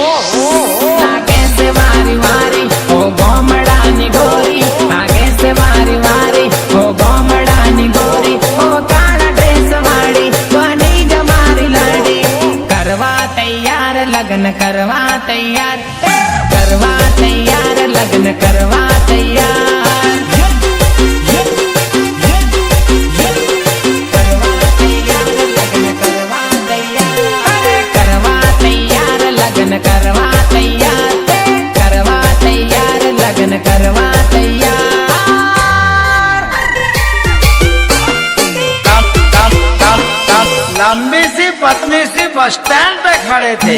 आगे से वारी वारी ओ गोमड़ानी गोरी, आगे से वारी वारी ओ गोमड़ानी गोरी, ओ काला ड्रेस वाली बनी जमारी लड़ी। करवा तैयार लगन करवा तैयार, करवा तैयार लगन करवा तैयार। करवा तैयार, करवा तैयार लगन करवा तैयार। लंबी सी पतली सी बस स्टैंड पे खड़े थे।